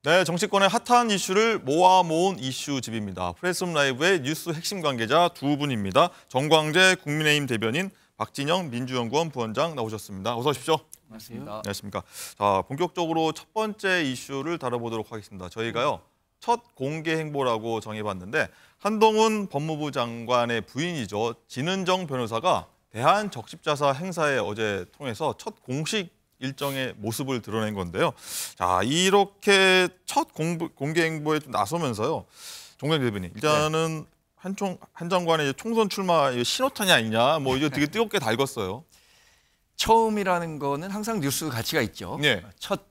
네, 정치권의 핫한 이슈를 모아 모은 이슈집입니다. 프레스룸 라이브의 뉴스 핵심 관계자 두 분입니다. 정광재 국민의힘 대변인, 박진영 민주연구원 부원장 나오셨습니다. 어서 오십시오. 반갑습니다. 안녕하십니까. 자, 본격적으로 첫 번째 이슈를 다뤄보도록 하겠습니다. 저희가요, 첫 공개 행보라고 정해봤는데 한동훈 법무부 장관의 부인이죠. 진은정 변호사가 대한적십자사 행사에 어제 통해서 첫 공식 일정의 모습을 드러낸 건데요. 자, 이렇게 첫 공개 행보에 좀 나서면서요. 정광재 대변인, 일단은 한 장관의 총선 출마 신호탄이 아니냐, 뭐 이거 되게 뜨겁게 달궜어요. 처음이라는 거는 항상 뉴스 가치가 있죠. 네. 첫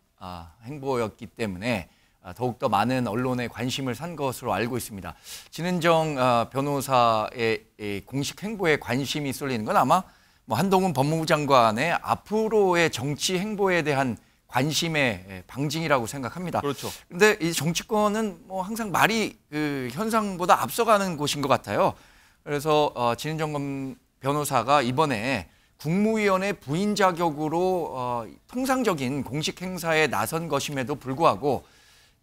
행보였기 때문에 더욱더 많은 언론의 관심을 산 것으로 알고 있습니다. 진은정 변호사의 공식 행보에 관심이 쏠리는 건 아마 뭐 한동훈 법무부 장관의 앞으로의 정치 행보에 대한 관심의 방증이라고 생각합니다. 그렇죠. 그런데 이 정치권은 뭐 항상 말이 그 현상보다 앞서가는 곳인 것 같아요. 그래서 진은정 변호사가 이번에 국무위원회 부인 자격으로 통상적인 공식 행사에 나선 것임에도 불구하고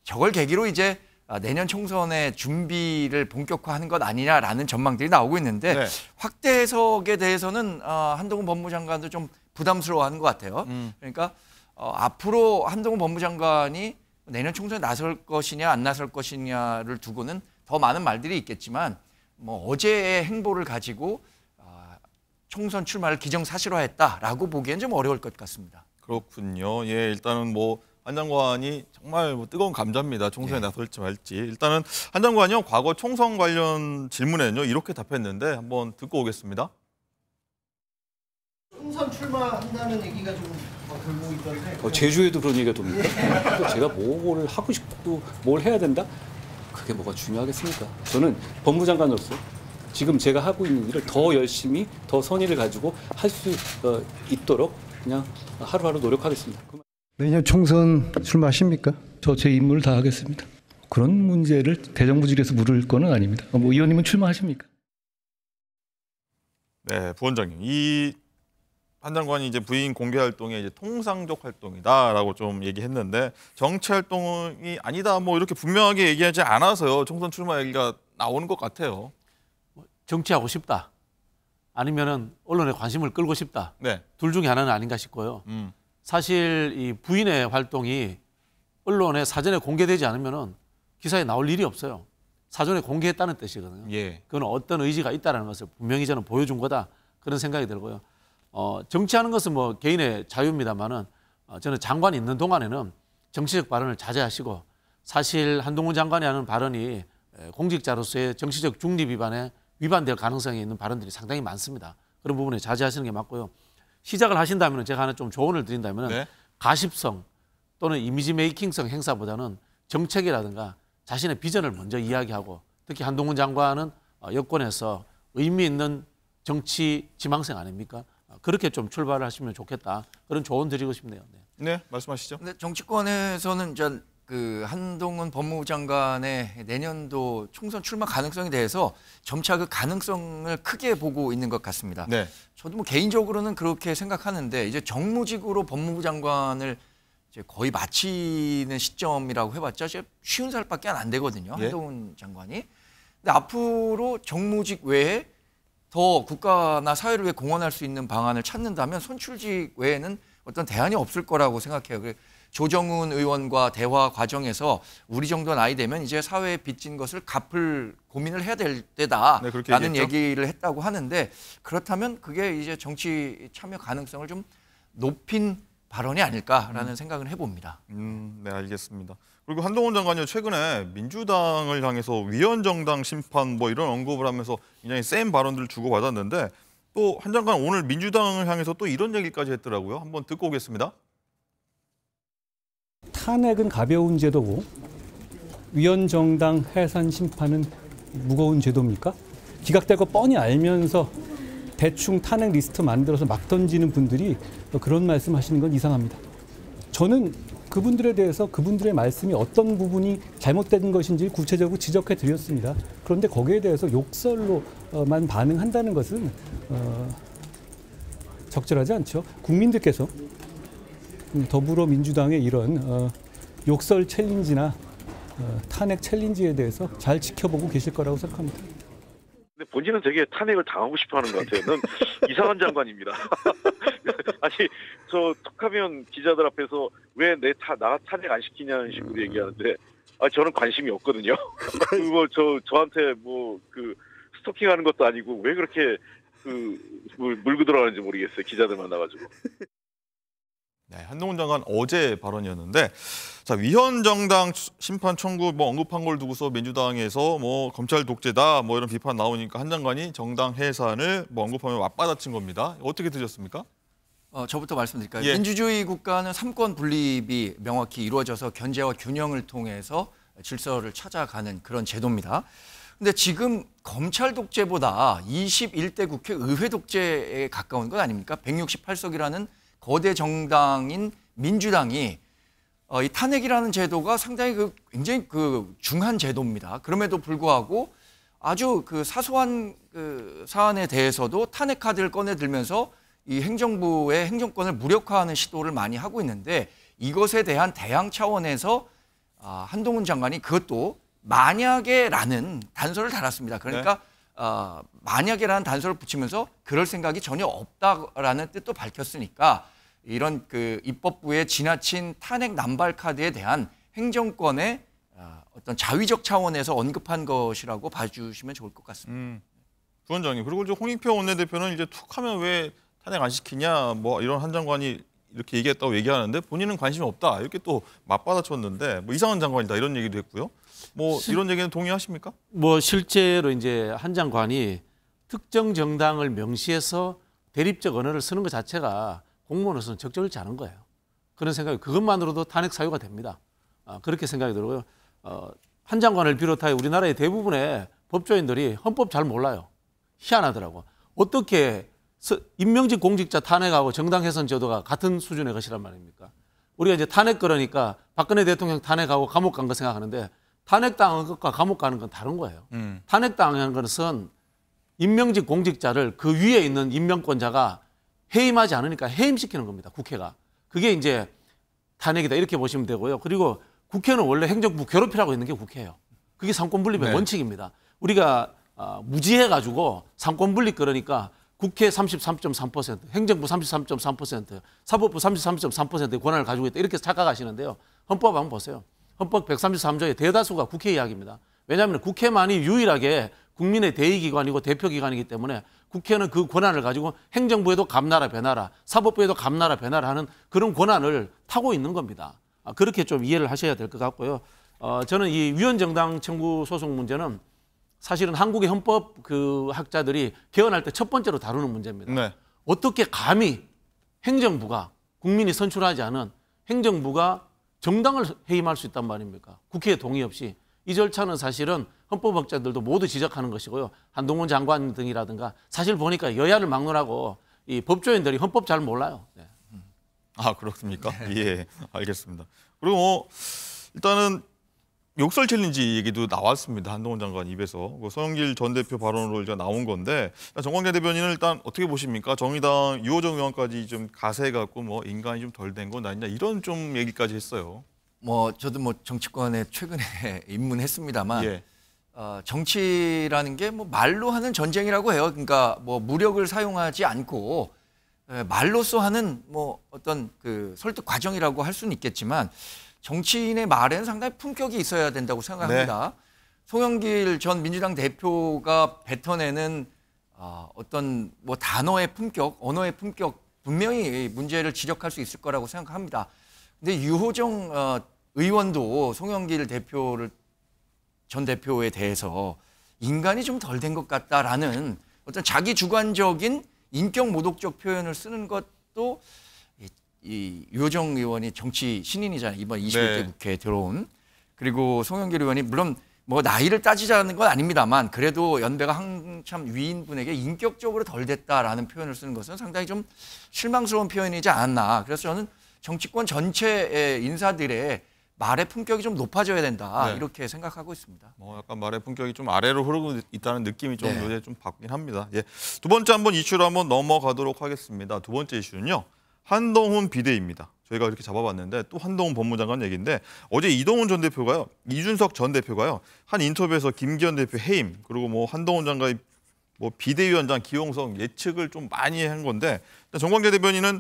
저걸 계기로 이제 내년 총선의 준비를 본격화하는 것 아니냐라는 전망들이 나오고 있는데 네. 확대 해석에 대해서는 한동훈 법무부 장관도 좀 부담스러워하는 것 같아요. 그러니까 앞으로 한동훈 법무부 장관이 내년 총선에 나설 것이냐 안 나설 것이냐를 두고는 더 많은 말들이 있겠지만 뭐 어제의 행보를 가지고 총선 출마를 기정사실화했다라고 보기엔 좀 어려울 것 같습니다. 그렇군요. 예, 일단은 뭐 한 장관이 정말 뭐 뜨거운 감자입니다. 총선에 나설지 말지. 일단은 한 장관이요, 과거 총선 관련 질문에는요 이렇게 답했는데 한번 듣고 오겠습니다. 총선 출마한다는 얘기가 좀 돌고 있던데. 제주에도 그런 얘기가 돕니까? 그러니까 제가 뭐를 하고 싶고 뭘 해야 된다? 그게 뭐가 중요하겠습니까? 저는 법무장관으로서 지금 제가 하고 있는 일을 더 열심히, 더 선의를 가지고 할 수 있도록 그냥 하루하루 노력하겠습니다. 내년 총선 출마하십니까? 저 제 임무를 다 하겠습니다. 그런 문제를 대정부질에서 물을 거는 아닙니다. 뭐 의원님은 출마하십니까? 네, 부원장님, 이 한 장관이 이제 부인 공개 활동에 이제 통상적 활동이다라고 좀 얘기했는데 정치 활동이 아니다, 뭐 이렇게 분명하게 얘기하지 않아서요 총선 출마 얘기가 나오는 것 같아요. 정치하고 싶다, 아니면은 언론의 관심을 끌고 싶다. 네. 둘 중에 하나는 아닌가 싶고요. 사실 이 부인의 활동이 언론에 사전에 공개되지 않으면은 기사에 나올 일이 없어요. 사전에 공개했다는 뜻이거든요. 예. 그건 어떤 의지가 있다는 것을 분명히 저는 보여준 거다, 그런 생각이 들고요. 정치하는 것은 뭐 개인의 자유입니다만은 저는 장관이 있는 동안에는 정치적 발언을 자제하시고, 사실 한동훈 장관이 하는 발언이 공직자로서의 정치적 중립 위반에 위반될 가능성이 있는 발언들이 상당히 많습니다. 그런 부분에 자제하시는 게 맞고요. 시작을 하신다면 제가 하나 좀 조언을 드린다면 네. 가십성 또는 이미지 메이킹성 행사보다는 정책이라든가 자신의 비전을 먼저 이야기하고, 특히 한동훈 장관은 여권에서 의미 있는 정치 지망생 아닙니까? 그렇게 좀 출발을 하시면 좋겠다, 그런 조언 드리고 싶네요. 네, 말씀하시죠. 근데 정치권에서는 이제 그 한동훈 법무부 장관의 내년도 총선 출마 가능성에 대해서 점차 그 가능성을 크게 보고 있는 것 같습니다. 네. 저도 뭐 개인적으로는 그렇게 생각하는데 이제 정무직으로 법무부 장관을 이제 거의 마치는 시점이라고 해봤자 이제 50살밖에 안 되거든요. 예? 한동훈 장관이. 근데 앞으로 정무직 외에 더 국가나 사회를 위해 공헌할 수 있는 방안을 찾는다면 선출직 외에는 어떤 대안이 없을 거라고 생각해요. 조정훈 의원과 대화 과정에서 우리 정도 나이 되면 이제 사회에 빚진 것을 갚을 고민을 해야 될 때다라는 네, 그렇게 얘기를 했다고 하는데, 그렇다면 그게 이제 정치 참여 가능성을 좀 높인 발언이 아닐까라는 생각을 해봅니다. 네, 알겠습니다. 그리고 한동훈 장관이 최근에 민주당을 향해서 위헌정당 심판 뭐 이런 언급을 하면서 굉장히 센 발언들을 주고받았는데, 또 한 장관 오늘 민주당을 향해서 또 이런 얘기까지 했더라고요. 한번 듣고 오겠습니다. 탄핵은 가벼운 제도고 위헌정당 해산 심판은 무거운 제도입니까? 기각될 거 뻔히 알면서 대충 탄핵 리스트 만들어서 막 던지는 분들이 그런 말씀 하시는 건 이상합니다. 저는 그분들에 대해서 그분들의 말씀이 어떤 부분이 잘못된 것인지 구체적으로 지적해 드렸습니다. 그런데 거기에 대해서 욕설로만 반응한다는 것은 적절하지 않죠. 국민들께서 더불어민주당의 이런 욕설 챌린지나 탄핵 챌린지에 대해서 잘 지켜보고 계실 거라고 생각합니다. 근데 본인은 되게 탄핵을 당하고 싶어하는 것 같아요. 넌 이상한 장관입니다. 아니 저 툭하면 기자들 앞에서 왜 나 탄핵 안 시키냐는 식으로 얘기하는데 저는 관심이 없거든요. 그리고 저한테 뭐 그 스토킹하는 것도 아니고 왜 그렇게 물고 들어가는지 모르겠어요. 기자들 만나가지고. 네, 한동훈 장관 어제 발언이었는데, 자, 위헌정당 심판 청구 뭐 언급한 걸 두고서 민주당에서 뭐 검찰 독재다 뭐 이런 비판 나오니까 한 장관이 정당 해산을 뭐 언급하면 맞받아친 겁니다. 어떻게 들으셨습니까? 저부터 말씀드릴까요? 예. 민주주의 국가는 삼권 분립이 명확히 이루어져서 견제와 균형을 통해서 질서를 찾아가는 그런 제도입니다. 근데 지금 검찰 독재보다 21대 국회 의회 독재에 가까운 것 아닙니까? 168석이라는 거대 정당인 민주당이 이 탄핵이라는 제도가 상당히 굉장히 중한 제도입니다. 그럼에도 불구하고 아주 사소한 사안에 대해서도 탄핵 카드를 꺼내 들면서 이 행정부의 행정권을 무력화하는 시도를 많이 하고 있는데, 이것에 대한 대항 차원에서 한동훈 장관이 그것도 만약에라는 단서를 달았습니다. 그러니까 만약에라는 단서를 붙이면서 그럴 생각이 전혀 없다라는 뜻도 밝혔으니까, 이런 입법부의 지나친 탄핵 남발 카드에 대한 행정권의 어떤 자위적 차원에서 언급한 것이라고 봐주시면 좋을 것 같습니다. 부원장님, 그리고 이제 홍익표 원내대표는 이제 툭하면 왜 탄핵 안 시키냐 뭐 이런 한 장관이 이렇게 얘기했다고 얘기하는데 본인은 관심이 없다 이렇게 또 맞받아쳤는데 뭐 이상한 장관이다 이런 얘기도 했고요. 뭐 이런 얘기는 동의하십니까? 뭐 실제로 이제 한 장관이 특정 정당을 명시해서 대립적 언어를 쓰는 것 자체가 공무원으로서는 적절치 않은 거예요. 그런 생각이 그것만으로도 탄핵 사유가 됩니다. 그렇게 생각이 들고요. 한 장관을 비롯하여 우리나라의 대부분의 법조인들이 헌법 잘 몰라요. 희한하더라고. 어떻게 임명직 공직자 탄핵하고 정당 해산 제도가 같은 수준의 것이란 말입니까? 우리가 이제 탄핵 그러니까 박근혜 대통령 탄핵하고 감옥 간 거 생각하는데, 탄핵당한 것과 감옥 가는 건 다른 거예요. 탄핵당한 것은 임명직 공직자를 그 위에 있는 임명권자가 해임하지 않으니까 해임시키는 겁니다. 국회가. 그게 이제 탄핵이다 이렇게 보시면 되고요. 그리고 국회는 원래 행정부 괴롭히라고 있는 게 국회예요. 그게 삼권분립의 원칙입니다. 우리가 무지해가지고 삼권분립 그러니까 국회 33.3%, 행정부 33.3%, 사법부 33.3%의 권한을 가지고 있다 이렇게 착각하시는데요. 헌법 한번 보세요. 헌법 133조의 대다수가 국회 이야기입니다. 왜냐하면 국회만이 유일하게 국민의 대의기관이고 대표기관이기 때문에 국회는 그 권한을 가지고 행정부에도 감나라 배나라, 사법부에도 감나라 배나라 하는 그런 권한을 타고 있는 겁니다. 그렇게 좀 이해를 하셔야 될 것 같고요. 저는 이 위헌정당 청구 소송 문제는 사실은 한국의 헌법 학자들이 개헌할 때 첫 번째로 다루는 문제입니다. 네. 어떻게 감히 행정부가, 국민이 선출하지 않은 행정부가 정당을 해임할 수 있단 말입니까? 국회의 동의 없이. 이 절차는 사실은 헌법학자들도 모두 지적하는 것이고요. 한동훈 장관 등이라든가 사실 보니까 여야를 막론하고 이 법조인들이 헌법 잘 몰라요. 네. 아, 그렇습니까? 예, 알겠습니다. 그리고 뭐 일단은 욕설 챌린지 얘기도 나왔습니다. 한동훈 장관 입에서. 서영길 전 대표 발언으로 이제 나온 건데, 정광재 대변인은 일단 어떻게 보십니까? 정의당 유호정 의원까지 좀 가세해갖고 뭐 인간이 좀 덜 된 건 아니냐 이런 좀 얘기까지 했어요. 저도 정치권에 최근에 입문했습니다만, 예. 정치라는 게 말로 하는 전쟁이라고 해요. 그러니까 무력을 사용하지 않고 말로써 하는 어떤 설득 과정이라고 할 수는 있겠지만, 정치인의 말에는 상당히 품격이 있어야 된다고 생각합니다. 네. 송영길 전 민주당 대표가 뱉어내는 어떤 단어의 품격, 언어의 품격 분명히 문제를 지적할 수 있을 거라고 생각합니다. 근데 유호정 의원도 송영길 전 대표에 대해서 인간이 좀 덜 된 것 같다라는 어떤 자기 주관적인 인격 모독적 표현을 쓰는 것도 이 유호정 의원이 정치 신인이잖아요. 이번 21대 네. 국회에 들어온. 그리고 송영길 의원이 물론 나이를 따지자는 건 아닙니다만 그래도 연배가 한참 위인 분에게 인격적으로 덜 됐다라는 표현을 쓰는 것은 상당히 좀 실망스러운 표현이지 않았나. 그래서 저는 정치권 전체의 인사들의 말의 품격이 좀 높아져야 된다. 네. 이렇게 생각하고 있습니다. 약간 말의 품격이 좀 아래로 흐르고 있다는 느낌이 좀 네. 요새 좀 받긴 합니다. 예. 두 번째 한번 이슈로 한번 넘어가도록 하겠습니다. 두 번째 이슈는요. 한동훈 비대위입니다. 저희가 이렇게 잡아봤는데 또 한동훈 법무장관 얘기인데 어제 이동훈 전 대표가요, 이준석 전 대표가요 한 인터뷰에서 김기현 대표 해임 그리고 뭐 한동훈 장관의 뭐 비대위원장 기용성 예측을 좀 많이 한 건데 정광재 대변인은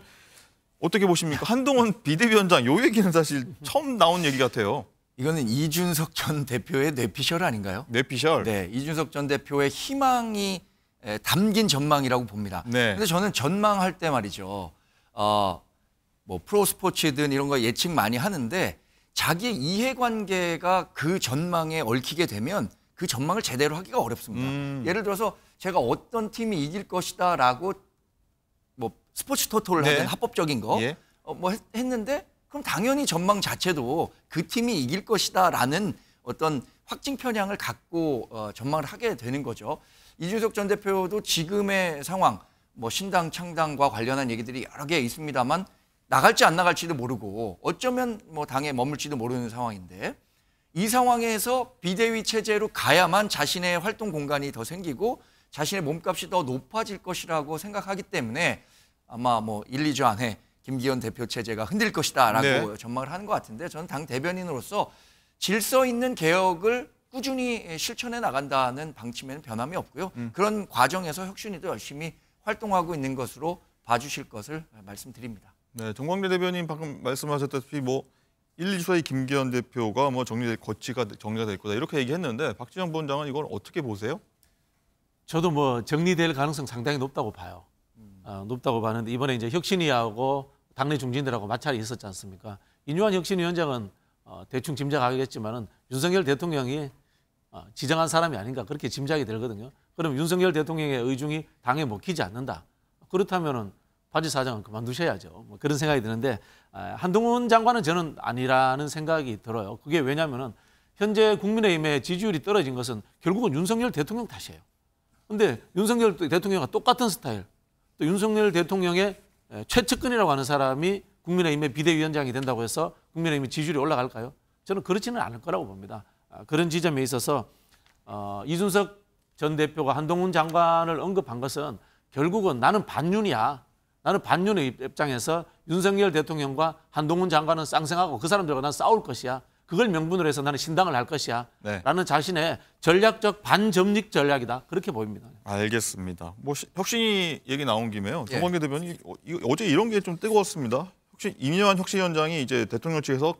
어떻게 보십니까? 한동훈 비대위원장 요 얘기는 사실 처음 나온 얘기 같아요. 이거는 이준석 전 대표의 뇌피셜 아닌가요? 뇌피셜. 네, 이준석 전 대표의 희망이 담긴 전망이라고 봅니다. 네. 근데 저는 전망할 때 말이죠. 뭐 프로스포츠든 이런 거 예측 많이 하는데 자기의 이해관계가 그 전망에 얽히게 되면 그 전망을 제대로 하기가 어렵습니다. 예를 들어서 제가 어떤 팀이 이길 것이다라고 뭐 스포츠 토토를 네. 하든 합법적인 거 예. 뭐 했는데 그럼 당연히 전망 자체도 그 팀이 이길 것이다라는 어떤 확증 편향을 갖고 전망을 하게 되는 거죠. 이준석 전 대표도 지금의 상황, 뭐 신당 창당과 관련한 얘기들이 여러 개 있습니다만 나갈지 안 나갈지도 모르고 어쩌면 뭐 당에 머물지도 모르는 상황인데 이 상황에서 비대위 체제로 가야만 자신의 활동 공간이 더 생기고 자신의 몸값이 더 높아질 것이라고 생각하기 때문에 아마 뭐 1, 2주 안에 김기현 대표 체제가 흔들 것이다라고 네. 전망을 하는 것 같은데 저는 당 대변인으로서 질서 있는 개혁을 꾸준히 실천해 나간다는 방침에는 변함이 없고요. 그런 과정에서 혁신위도 열심히 활동하고 있는 것으로 봐주실 것을 말씀드립니다. 네, 정광재 대변인 방금 말씀하셨다시피 뭐 1, 2주 사이 김기현 대표가 뭐 정리가 될 거다 이렇게 얘기했는데 박지원 부원장은 이걸 어떻게 보세요? 저도 뭐 정리될 가능성 상당히 높다고 봐요. 높다고 봤는데 이번에 이제 혁신위하고 당내 중진들하고 마찰이 있었지 않습니까? 인유한 혁신위원장은 대충 짐작하겠지만은 윤석열 대통령이 지정한 사람이 아닌가 그렇게 짐작이 들거든요. 그럼 윤석열 대통령의 의중이 당에 먹히지 않는다. 그렇다면은 바지 사장은 그만두셔야죠. 뭐 그런 생각이 드는데 한동훈 장관은 저는 아니라는 생각이 들어요. 그게 왜냐하면은 현재 국민의힘의 지지율이 떨어진 것은 결국은 윤석열 대통령 탓이에요. 근데 윤석열 대통령과 똑같은 스타일, 또 윤석열 대통령의 최측근이라고 하는 사람이 국민의힘의 비대위원장이 된다고 해서 국민의힘의 지지율이 올라갈까요? 저는 그렇지는 않을 거라고 봅니다. 그런 지점에 있어서 이준석 전 대표가 한동훈 장관을 언급한 것은 결국은 나는 반윤이야. 나는 반윤의 입장에서 윤석열 대통령과 한동훈 장관은 쌍생하고 그 사람들과 난 싸울 것이야. 그걸 명분으로 해서 나는 신당을 할 것이야. 네. 라는 자신의 전략적 반점릭 전략이다. 그렇게 보입니다. 알겠습니다. 뭐 혁신이 얘기 나온 김에요. 예. 정광재 대변인 어제 이런 게 좀 뜨거웠습니다. 이념한 혁신위원장이 이제 대통령 측에서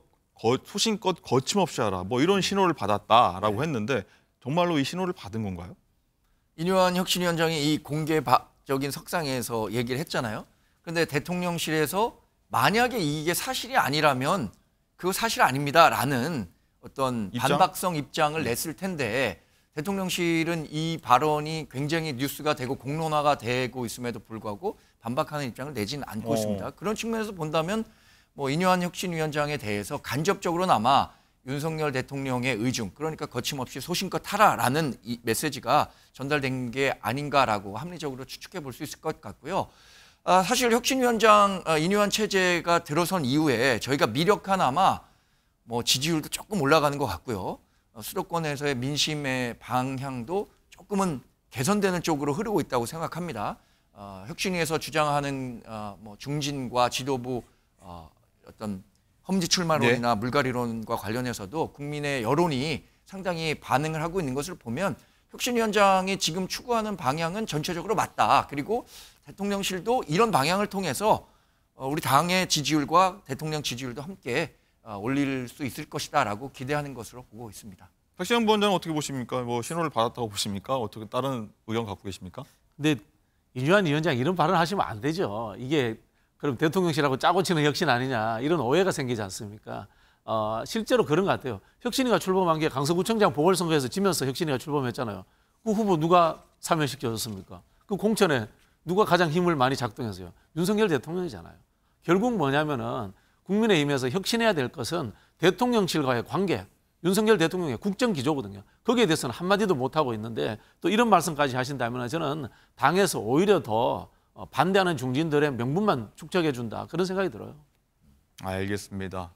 소신껏 거침없이 하라 뭐 이런 신호를 받았다라고 했는데 정말로 이 신호를 받은 건가요? 인유한 혁신위원장이 이 공개적인 석상에서 얘기를 했잖아요. 그런데 대통령실에서 만약에 이게 사실이 아니라면 그거 사실 아닙니다라는 어떤 입장? 반박성 입장을 냈을 텐데 대통령실은 이 발언이 굉장히 뉴스가 되고 공론화가 되고 있음에도 불구하고 반박하는 입장을 내지는 않고 있습니다. 그런 측면에서 본다면 뭐 인유한 혁신위원장에 대해서 간접적으로나마 윤석열 대통령의 의중, 그러니까 거침없이 소신껏 하라라는 이 메시지가 전달된 게 아닌가라고 합리적으로 추측해 볼 수 있을 것 같고요. 사실 혁신위원장 인유한 체제가 들어선 이후에 저희가 미력하나마 뭐 지지율도 조금 올라가는 것 같고요. 수도권에서의 민심의 방향도 조금은 개선되는 쪽으로 흐르고 있다고 생각합니다. 혁신위에서 주장하는 뭐 중진과 지도부 어떤 험지 출마론이나 물갈이론과 관련해서도 국민의 여론이 상당히 반응을 하고 있는 것을 보면 혁신위원장이 지금 추구하는 방향은 전체적으로 맞다. 그리고 대통령실도 이런 방향을 통해서 우리 당의 지지율과 대통령 지지율도 함께 올릴 수 있을 것이다라고 기대하는 것으로 보고 있습니다. 박시영 부원장은 어떻게 보십니까? 뭐 신호를 받았다고 보십니까? 어떻게 다른 의견 갖고 계십니까? 근데 인유한 위원장 이런 발언 하시면 안 되죠. 이게 그럼 대통령실하고 짜고 치는 혁신 아니냐 이런 오해가 생기지 않습니까? 실제로 그런 것 같아요. 혁신위가 출범한 게 강서구청장 보궐선거에서 지면서 혁신위가 출범했잖아요. 그 후보 누가 사면시켜줬습니까? 그 공천에 누가 가장 힘을 많이 작동해서요? 윤석열 대통령이잖아요. 결국 뭐냐면은 국민의힘에서 혁신해야 될 것은 대통령실과의 관계, 윤석열 대통령의 국정기조거든요. 거기에 대해서는 한마디도 못하고 있는데 또 이런 말씀까지 하신다면 저는 당에서 오히려 더 반대하는 중진들의 명분만 축적해 준다. 그런 생각이 들어요. 알겠습니다.